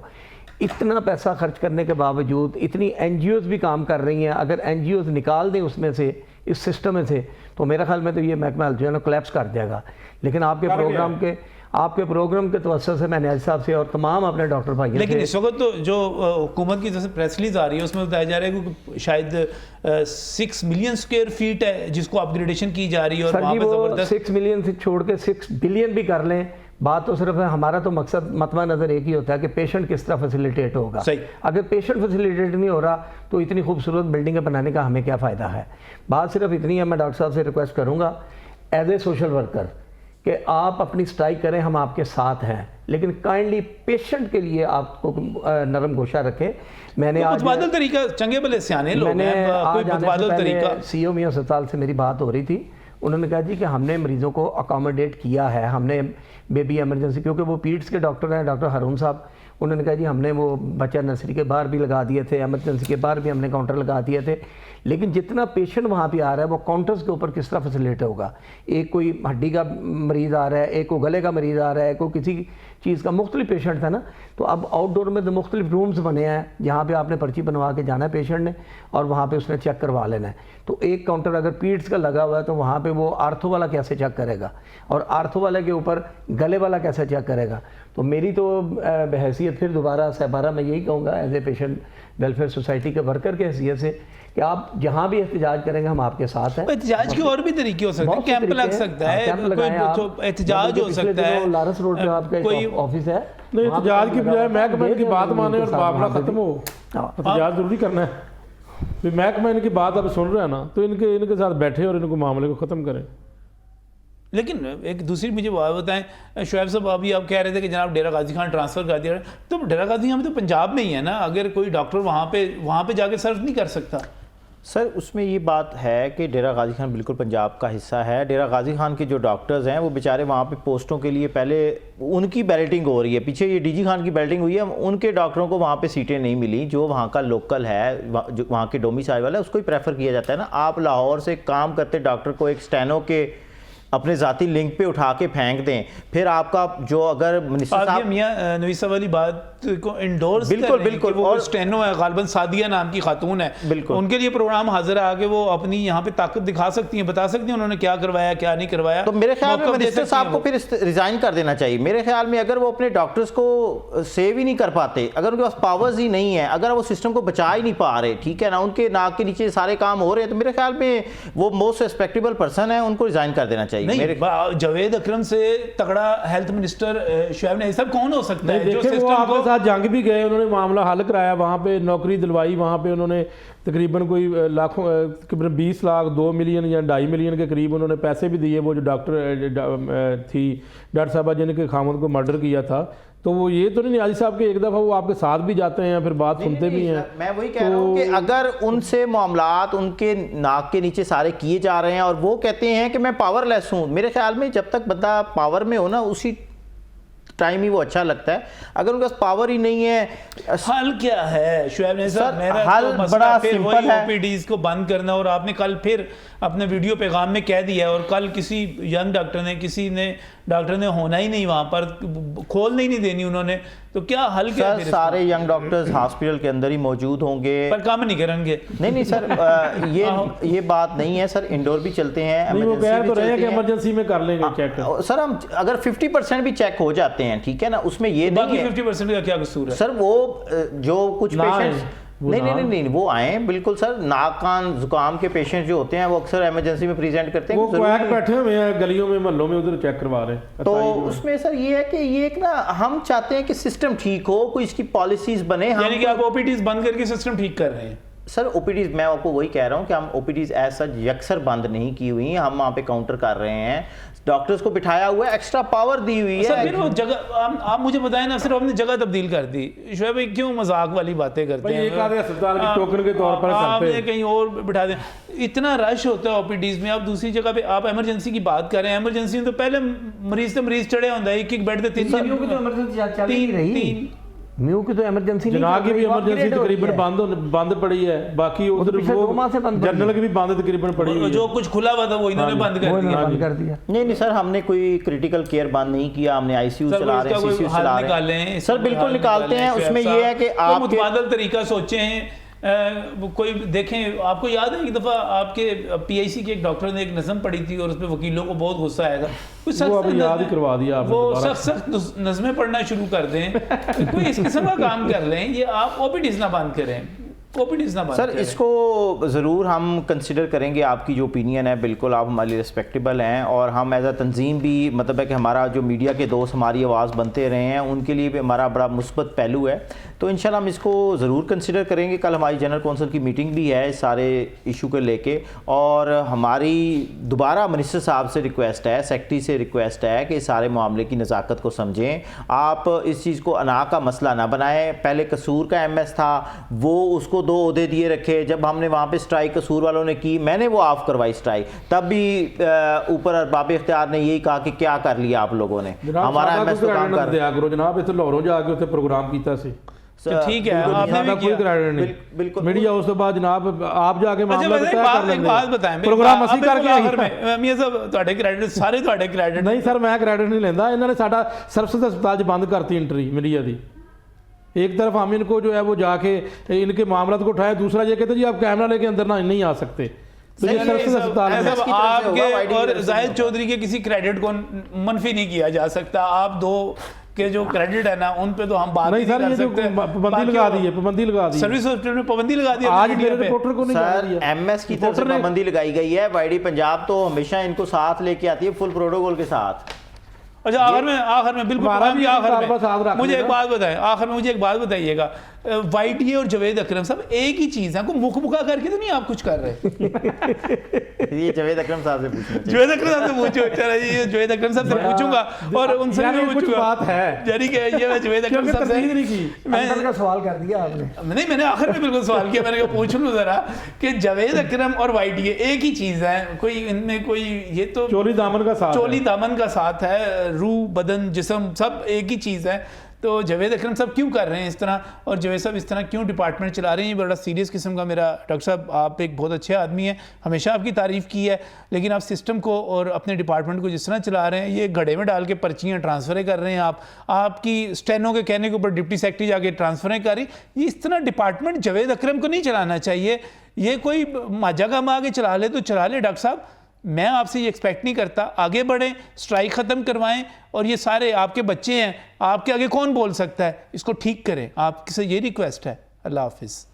اتنا پیسہ خرچ کرنے کے باوجود اتنی این جی اوز بھی کام کر رہی ہیں. اگر این جی اوز نکال دیں اس میں سے, اس سسٹم میں سے, تو میرا خیال میں تو یہ محکمہ ہیلتھ جو ہے نا کولیپس کر جائے گا. لیکن آپ کے پروگرام کے توسط سے میں نیاز صاحب سے اور تمام اپنے ڈاکٹر بھائیوں سے, لیکن اس وقت تو جو حکومت کی جیسے پریس ریلیز آ رہی ہے اس میں بتایا جا رہا ہے کہ شاید 6 ملین سکوائر فیٹ ہے جس کو اپ گریڈیشن کی جا رہی ہے. اور وہاں پہ زبردست 6 ملین سے چھوڑ کے 6 بلین بھی کر لیں, بات تو صرف ہے ہمارا تو مقصد مطمع نظر ایک ہی ہوتا ہے کہ پیشنٹ کس طرح فیسیلیٹیٹ ہوگا. اگر پیشنٹ فیسیلیٹیٹ نہیں ہو رہا تو اتنی خوبصورت بلڈنگیں بنانے کا ہمیں کیا فائدہ ہے. بات صرف اتنی ہے, میں ڈاکٹر صاحب سے ریکویسٹ کروں گا ایز اے سوشل ورکر کہ آپ اپنی سٹرائک کریں, ہم آپ کے ساتھ ہیں, لیکن کائنڈلی پیشنٹ کے لیے آپ کو نرم گوشہ رکھیں. میں نے آج متبادل طریقہ چنگے بلے سیانے لوگ ہیں, کوئی متبادل طریقہ. سی او میاں اسپتال سے میری بات ہو رہی تھی, انہوں نے کہا جی کہ ہم نے مریضوں کو اکاموڈیٹ کیا ہے, ہم نے بیبی ایمرجنسی, کیونکہ وہ پیڈس کے ڈاکٹر ہیں ڈاکٹر ہارون صاحب, انہوں نے کہا جی ہم نے وہ بچہ نرسری کے باہر بھی لگا دیے تھے, ایمرجنسی کے باہر بھی ہم نے کاؤنٹر لگا دیے تھے. لیکن جتنا پیشنٹ وہاں پہ آ رہا ہے وہ کاؤنٹرز کے اوپر کس طرح فیسیلیٹ ہوگا. ایک کوئی ہڈی کا مریض آ رہا ہے, ایک کو گلے کا مریض آ رہا ہے, کوئی کسی چیز کا, مختلف پیشنٹ تھا نا. تو اب آؤٹ ڈور میں تو مختلف رومز بنے ہیں جہاں پہ آپ نے پرچی بنوا کے جانا ہے پیشنٹ نے, اور وہاں پہ اس نے چیک کروا لینا ہے. تو ایک کاؤنٹر اگر پیڈس کا لگا ہوا ہے تو وہاں پہ وہ آرتھو والا کیسے چیک کرے گا, اور آرتھو والے کے اوپر گلے والا کیسے چیک کرے گا. تو میری تو بحیثیت پھر دوبارہ سہبارہ میں یہی کہوں گا as a patient welfare society کے ورکر کے حیثیت سے کہ آپ جہاں بھی احتجاج کریں گے ہم آپ کے ساتھ ہیں. احتجاج کے اور بھی طریقے ہو سکتے ہیں, کیمپ لگ سکتا ہے, احتجاج ہو سکتا ہے, لارس روڈ پہ آپ کا آفس ہے. نہیں احتجاج کی بجائے محکمہ کی بات مانے اور معاملہ ختم ہو. احتجاج ضروری کرنا ہے. محکمہ ان کی بات اب سن رہا ہے نا, تو ان کے ساتھ بیٹھے اور ان کو معاملے کو ختم کریں. لیکن ایک دوسری مجھے بات بتائیں, شعیب صاحب ابھی آپ کہہ رہے تھے کہ جناب ڈیرہ غازی خان ٹرانسفر کر دیا, تو ڈیرہ غازی خان تو پنجاب میں ہی ہے نا, اگر کوئی ڈاکٹر وہاں پہ جا کے سرو نہیں کر سکتا. سر اس میں یہ بات ہے کہ ڈیرہ غازی خان بالکل پنجاب کا حصہ ہے. ڈیرہ غازی خان کے جو ڈاکٹرز ہیں وہ بیچارے وہاں پہ پوسٹوں کے لیے پہلے ان کی بیلٹنگ ہو رہی ہے, پیچھے یہ ڈی جی خان کی بیلٹنگ ہوئی ہے, ان کے ڈاکٹروں کو وہاں پہ سیٹیں نہیں ملی. جو وہاں کا لوکل ہے, جو وہاں کے ڈومیسائل والا ہے, اس کو ہی پریفر کیا جاتا ہے نا. آپ لاہور سے کام کرتے ڈاکٹر کو ایک اسٹینو کے اپنے ذاتی لنک پہ اٹھا کے پھینک دیں, پھر آپ کا جو اگر منسٹر آپ یہ صاحب میاں نویسہ والی بات کو انڈورس بالکل بالکل, اور اسٹینو ہے, غالباً سعدیہ نام کی خاتون ہے, بالکل ان کے لیے پروگرام حاضر ہے آگے, وہ اپنی یہاں پہ طاقت دکھا سکتی ہیں, بتا سکتی ہیں انہوں نے کیا کروایا کیا نہیں کروایا. تو میرے خیال میں موقف دے منسٹر سکتی صاحب ہیں کو وہ. پھر ریزائن کر دینا چاہیے. میرے خیال میں اگر وہ اپنے ڈاکٹرز کو سیو ہی نہیں کر پاتے, اگر ان کے پاس پاورز ہی نہیں ہیں, اگر وہ سسٹم کو بچا ہی نہیں پا رہے, ٹھیک ہے نا, ان کے ناک کے نیچے سارے کام ہو رہے ہیں, تو میرے خیال میں وہ موسٹ ریسپیکٹیبل پرسن ہے, ان کو ریزائن کر دینا چاہیے. نہیں, جاوید اکرم سے تگڑا ہیلتھ منسٹر شعیب نعیم صاحب کون ہو سکتا ہے جو دیکھیں وہ سسٹم آپ کے کو ساتھ جنگ بھی گئے, انہوں نے معاملہ حل کرایا, وہاں پہ نوکری دلوائی, وہاں پہ انہوں نے تقریباً کوئی لاکھوں تقریباً 20 لاکھ 2 ملین یا 2.5 ملین کے قریب انہوں نے پیسے بھی دیے. وہ جو ڈاکٹر تھی ڈاکٹر صاحبہ جن کے خامد کو مرڈر کیا تھا, تو وہ یہ تو نہیں نیازی صاحب کہ ایک دفعہ وہ آپ کے ساتھ بھی جاتے ہیں پھر بات سنتے بھی ہیں. میں وہی کہہ رہا ہوں کہ اگر ان سے معاملات ان کے ناک کے نیچے سارے کیے جا رہے ہیں اور وہ کہتے ہیں کہ میں پاور لیس ہوں, میرے خیال میں جب تک بندہ پاور میں ہو نا اسی ٹائم ہی وہ اچھا لگتا ہے. اگر ان کے پاس پاور ہی نہیں ہے, حل کیا ہے شعیب نعیم صاحب؟ میرا حل بڑا سمپل ہے, او پی ڈیز کو بند کرنا, اور آپ نے کل پھر اپنے ویڈیو پیغام میں کہہ دیا, اور کل کسی ینگ ڈاکٹر نے ڈاکٹر نے ہونا ہی نہیں وہاں پر, کھولنے ہی نہیں دینی انہوں نے, تو کیا حل کیا سر سارے ینگ ڈاکٹرز ہاسپٹل کے اندر ہی موجود ہوں گے, پر کام نہیں کریں گے. نہیں سر یہ بات نہیں ہے سر, انڈور بھی چلتے ہیں, وہ کہہ تو رہے ہیں کہ ایمرجنسی میں کر لیں گے چیک. سر ہم اگر 50% بھی چیک ہو جاتے ہیں, ٹھیک ہے نا, اس میں یہ نہیں ہے 50% کا کیا قصور ہے سر. وہ جو کچھ پیشنٹس نہیں وہ آئیں بالکل سر, ناک کان زکام کے پیشنٹ جو ہوتے ہیں وہ اکثر ایمرجنسی میں پریزنٹ کرتے ہیں, وہ کویک بیٹھے ہوئے ہیں گلیوں میں محلوں میں ادھر چیک کروا رہے ہیں. تو اس میں سر یہ ہے کہ یہ ایک نا ہم چاہتے ہیں کہ سسٹم ٹھیک ہو, کوئی اس کی پالیسیز بنے. یعنی کہ آپ او پی ڈیز بند کر کے سسٹم ٹھیک کر رہے ہیں. سر او پی ڈیز میں آپ کو وہی کہہ رہا ہوں کہ ہم او پی ڈیز ایز سچ یکسر بند نہیں کی ہوئی ہیں, ہم وہاں پہ کاؤنٹر کر رہے ہیں, ڈاکٹرز کو بٹھایا ہوا ہے, ایکسٹرا پاور دی ہوئی ہے. سر پھر وہ جگہ آپ مجھے بتائیں نا, صرف ہم نے جگہ تبدیل کر دی. شعیب بھائی کیوں مذاق والی باتیں کرتے ہیں؟ ایک آدھے اسپتال کی ٹوکن کے طور پر آپ کرتے نے کہیں اور بٹھا دیں, اتنا رش ہوتا ہے او پی ڈیز میں, آپ دوسری جگہ پہ آپ ایمرجنسی کی بات کر رہے ہیں. ایمرجنسی میں تو پہلے مریض چڑھے ہوتا ہے, ایک بیڈ پہ 3 میو کی تو ایمرجنسی نہیں, جناب کی بھی ایمرجنسی تقریباً بند پڑی ہے, باقی ادھر جنرل کی بھی بند تقریباً پڑی ہے. جو کچھ کھلا ہوا تھا وہ انہوں نے بند کر دیا. نہیں سر ہم نے کوئی کریٹیکل کیئر بند نہیں کیا, ہم نے آئی سی یو چلا رہے ہیں, سی سی یو چلا رہے ہیں سر, بالکل نکالتے ہیں. اس میں یہ ہے کہ آپ متبادل طریقہ سوچے ہیں. کوئی دیکھیں, آپ کو یاد ہے ایک دفعہ آپ کے پی آئی سی کے ایک ڈاکٹر نے ایک نظم پڑھی تھی اور اس پہ وکیلوں کو بہت غصہ آیا تھا. وہ ابھی یاد ہی کروا دیا, وہ سخت نظمیں پڑھنا شروع کر دیں, کوئی اس قسم کا کام کر لیں. یہ آپ او پی ڈیز نہ بند کریں, سر اس کو ضرور ہم کنسیڈر کریں گے. آپ کی جو اوپینین ہے بالکل آپ ہمارے ریسپیکٹیبل ہیں, اور ہم ایز اے تنظیم بھی مطلب ہے کہ ہمارا جو میڈیا کے دوست ہماری آواز بنتے رہے ہیں, ان کے لیے بھی ہمارا بڑا مثبت پہلو ہے. تو انشاءاللہ ہم اس کو ضرور کنسیڈر کریں گے. کل ہماری جنرل کونسل کی میٹنگ بھی ہے اس سارے ایشو کو لے کے, اور ہماری دوبارہ منسٹر صاحب سے ریکویسٹ ہے, سیکرٹری سے ریکویسٹ ہے کہ سارے معاملے کی نزاکت کو سمجھیں. آپ اس چیز کو انا کا مسئلہ نہ بنائیں. پہلے قصور کا ایم ایس تھا, وہ اس کو 2 عہدے دیے رکھے. جب ہم نے وہاں پہ اسٹرائک قصور والوں نے کی, میں نے وہ آف کروائی اسٹرائک, تب بھی اوپر ارباب اختیار نے یہی کہا کہ کیا کر لیا آپ لوگوں نے, ہمارا ایم ایس تو کام کر دیا کرو جناب. اتنے لاہوروں جا کے اتنے پروگرام کیتا سی, ٹھیک ہے, آپ نے کوئی کریڈٹ نہیں میڈیا. اس کے بعد جناب آپ جا کے معاملہ ایک بات بتائیں, پروگرام اسی کر کے آخر میں میاں صاحب تہاڈے کریڈٹ سارے تہاڈے کریڈٹ نہیں سر, میں کریڈٹ نہیں لینا. انہوں نے ساڈا سرپسد ہسپتال بند کرتی انٹری میڈیا دی. ایک طرف ہم ان کو جو ہے وہ جا کے ان کے معاملات کو اٹھائے, دوسرا یہ کہتے جی آپ کیمرہ لے کے اندر نہیں آ سکتے. تو یہ سرپسد ہسپتال آپ کے اور زاہد چودھری کے کسی کریڈٹ کو منفی نہیں کیا جا سکتا. آپ دو کہ جو کریڈٹ ہے نا ان پہ تو ہم بات نہیں کر سکتے. پابندی لگا دی ہے, پابندی لگا دی سروس ہاسپٹل میں پابندی لگا دی آج میرے رپورٹر کو نہیں سر. ایم ایس کی طرف سے پابندی لگائی گئی ہے. وائی ڈی پنجاب تو ہمیشہ ان کو ساتھ لے کے آتی ہے فل پروٹوکول کے ساتھ. اچھا آخر میں بالکل مجھے ایک بات بتائیں, آخر میں مجھے ایک بات بتائیے گا, وائی ٹی اور جوید اکرم صاحب ایک ہی چیز ہے, کو مکھ مکھا کر کے تو نہیں آپ کچھ کر رہے؟ یہ جوید اکرم صاحب سے پوچھنا چاہیے. جوید اکرم صاحب سے پوچھو, چلو یہ جوید اکرم صاحب سے پوچھوں گا اور ان سے بھی کچھ پوچھوں گا. بات ہے یعنی کہ یہ میں جوید اکرم صاحب سے اندر کا سوال کر دیا آپ نے. نہیں, میں نے آخر میں بالکل سوال کیا, میں نے کہا پوچھ لوں ذرا کہ جوید اکرم اور وائی ٹی ایک ہی چیز ہے, کوئی ان میں کوئی یہ تو چولی دامن کا ساتھ چولی دامن کا ساتھ ہے, روح بدن جسم سب ایک ہی چیز ہے. تو جوید اکرم صاحب کیوں کر رہے ہیں اس طرح, اور جوید صاحب اس طرح کیوں ڈپارٹمنٹ چلا رہے ہیں؟ یہ بڑا سیریس قسم کا, میرا ڈاکٹر صاحب آپ ایک بہت اچھے آدمی ہیں, ہمیشہ آپ کی تعریف کی ہے, لیکن آپ سسٹم کو اور اپنے ڈپارٹمنٹ کو جس طرح چلا رہے ہیں, یہ گھڑے میں ڈال کے پرچیاں ٹرانسفریں کر رہے ہیں آپ کی اسٹینو کے کہنے کے اوپر ڈپٹی سیکرٹری جا کے ٹرانسفریں کر رہی. یہ اس طرح ڈپارٹمنٹ جوید اکرم کو نہیں چلانا چاہیے. یہ کوئی ماجا کا آگے چلا لے تو چلا لے. ڈاکٹر صاحب میں آپ سے یہ ایکسپیکٹ نہیں کرتا, آگے بڑھیں, سٹرائک ختم کروائیں, اور یہ سارے آپ کے بچے ہیں, آپ کے آگے کون بول سکتا ہے, اس کو ٹھیک کریں. آپ سے یہ ریکویسٹ ہے. اللہ حافظ.